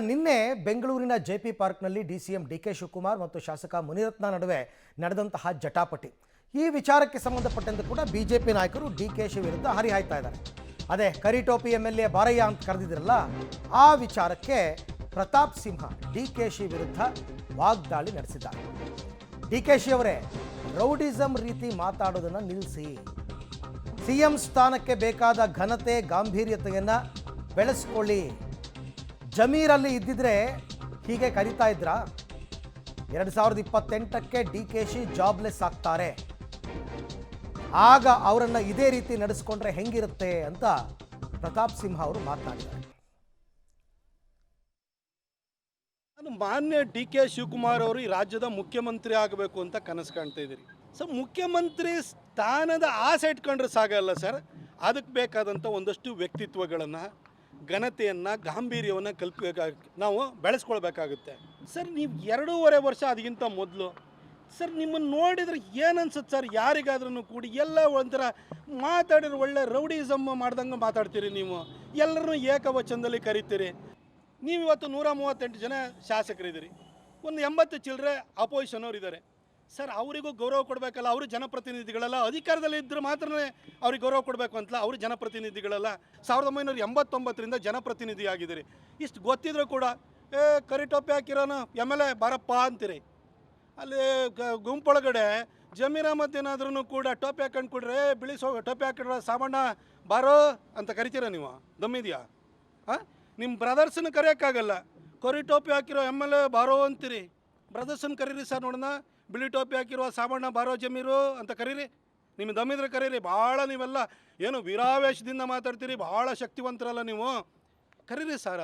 ನಿನ್ನೆ ಬೆಂಗಳೂರಿನ ಜೆಪಿ ಪಾರ್ಕ್ನಲ್ಲಿ ಡಿಸಿಎಂ ಡಿಕೆ ಶಿವಕುಮಾರ್ ಮತ್ತು ಶಾಸಕ ಮುನಿರತ್ನ ನಡುವೆ ನಡೆದಂತಹ ಜಟಾಪಟಿ. ಈ ವಿಚಾರಕ್ಕೆ ಸಂಬಂಧಪಟ್ಟಂತೆ ಕೂಡ ಬಿಜೆಪಿ ನಾಯಕರು ಡಿಕೆಶಿ ವಿರುದ್ಧ ಹರಿಹಾಯ್ತಾ ಇದ್ದಾರೆ. ಅದೇ ಕರಿಟೋಪಿ MLA ಬಾರಯ್ಯ ಅಂತ ಕರೆದಿದ್ರಲ್ಲ, ಆ ವಿಚಾರಕ್ಕೆ ಪ್ರತಾಪ್ ಸಿಂಹ ಡಿಕೆಶಿ ವಿರುದ್ಧ ವಾಗ್ದಾಳಿ ನಡೆಸಿದ್ದಾರೆ. ಡಿಕೆಶಿ ಅವರೇ, ರೌಡಿಸಂ ರೀತಿ ಮಾತಾಡೋದನ್ನು ನಿಲ್ಲಿಸಿ, ಸಿಎಂ ಸ್ಥಾನಕ್ಕೆ ಬೇಕಾದ ಘನತೆ ಗಾಂಭೀರ್ಯತೆಯನ್ನು ಬೆಳೆಸ್ಕೊಳ್ಳಿ. ಜಮೀರಲ್ಲಿ ಇದ್ದಿದ್ರೆ ಹೀಗೆ ಕರೀತಾ ಇದ್ರ? 2028ಕ್ಕೆ ಡಿಕೆಶಿ ಜಾಬ್ಲೆಸ್ ಆಗ್ತಾರೆ, ಆಗ ಅವರನ್ನು ಇದೇ ರೀತಿ ನಡೆಸ್ಕೊಂಡ್ರೆ ಹೆಂಗಿರುತ್ತೆ ಅಂತ ಪ್ರತಾಪ್ ಸಿಂಹ ಅವರು ಮಾತನಾಡಿದ್ದಾರೆ. ನಾನು ಮಾನ್ಯ ಡಿಕೆ ಶಿವಕುಮಾರ್ ಅವರು ಈ ರಾಜ್ಯದ ಮುಖ್ಯಮಂತ್ರಿ ಆಗಬೇಕು ಅಂತ ಕನಸು ಕಾಣ್ತಾ ಇದ್ದೀರಿ ಸರ್. ಮುಖ್ಯಮಂತ್ರಿ ಸ್ಥಾನದ ಆಸೆ ಇಟ್ಕೊಂಡ್ರೆ ಸಾಗಲ್ಲ ಸರ್. ಅದಕ್ಕೆ ಬೇಕಾದಂಥ ಒಂದಷ್ಟು ವ್ಯಕ್ತಿತ್ವಗಳನ್ನು, ಘನತೆಯನ್ನು, ಗಾಂಭೀರ್ಯವನ್ನು ನಾವು ಬೆಳೆಸ್ಕೊಳ್ಬೇಕಾಗುತ್ತೆ ಸರ್. ನೀವು 2.5 ವರ್ಷ ಅದಕ್ಕಿಂತ ಮೊದಲು ಸರ್ ನಿಮ್ಮನ್ನು ನೋಡಿದ್ರೆ ಏನು ಅನ್ಸುತ್ತೆ ಸರ್, ಯಾರಿಗಾದ್ರೂ ಕೂಡಿ ಎಲ್ಲ ಒಂಥರ ಮಾತಾಡಿದ್ರೆ ಒಳ್ಳೆ ರೌಡಿಸಮ್ ಮಾಡ್ದಂಗೆ ಮಾತಾಡ್ತೀರಿ. ನೀವು ಎಲ್ಲರನ್ನೂ ಏಕವಚನದಲ್ಲಿ ಕರಿತೀರಿ. ನೀವು ಇವತ್ತು 138 ಜನ ಶಾಸಕರಿದ್ದೀರಿ, ಒಂದು 80 ಚಿಲ್ಲರೆ ಅಪೋಸಿಷನ್ ಅವ್ರು ಇದ್ದಾರೆ ಸರ್. ಅವರಿಗೂ ಗೌರವ ಕೊಡಬೇಕಲ್ಲ, ಅವರು ಜನಪ್ರತಿನಿಧಿಗಳಲ್ಲ. ಅಧಿಕಾರದಲ್ಲಿ ಇದ್ದರೆ ಮಾತ್ರ ಅವ್ರಿಗೆ ಗೌರವ ಕೊಡಬೇಕು ಅಂತಲ್ಲ, ಅವರು ಜನಪ್ರತಿನಿಧಿಗಳಲ್ಲ. 1989ರಿಂದ ಜನಪ್ರತಿನಿಧಿ ಆಗಿದ್ದೀರಿ. ಇಷ್ಟು ಗೊತ್ತಿದ್ರು ಕೂಡ ಕರಿಟೋಪಿ ಹಾಕಿರೋನು MLA ಬಾರಪ್ಪ ಅಂತೀರಿ. ಅಲ್ಲಿ ಗುಂಪೊಳಗಡೆ ಜಮೀರ್ ಅಹ್ಮದ್ ಏನಾದ್ರೂ ಕೂಡ ಟೋಪಿ ಹಾಕೊಂಡು ಕೊಡ್ರೆ, ಬಿಳಿ ಟೋಪಿ ಹಾಕಿರೋ ಸಾಮಣ್ಣ ಬಾರೋ ಅಂತ ಕರಿತೀರ ನೀವು? ದಮ್ಮಿದೆಯಾ? ನಿಮ್ಮ ಬ್ರದರ್ಸನ್ನು ಕರೆಯೋಕ್ಕಾಗಲ್ಲ. ಕರಿಟೋಪಿ ಹಾಕಿರೋ MLA ಬಾರೋ ಅಂತೀರಿ. ಬ್ರದರ್ಸನ್ನು ಕರೀರಿ ಸರ್, ನೋಡೋಣ. ಬಿಳಿ ಟೋಪಿ ಹಾಕಿರುವ ಸಾಮಣ್ಣ ಬಾರೋ ಜಮೀರು ಅಂತ ಕರೀರಿ. ನಿಮ್ಮ ದಮ್ಮಿದ್ರೆ ಕರೀರಿ. ಭಾಳ ನೀವೆಲ್ಲ ಏನು ವೀರಾವೇಶದಿಂದ ಮಾತಾಡ್ತೀರಿ, ಭಾಳ ಶಕ್ತಿವಂತರಲ್ಲ ನೀವು. ಕರೀರಿ ಸರ್.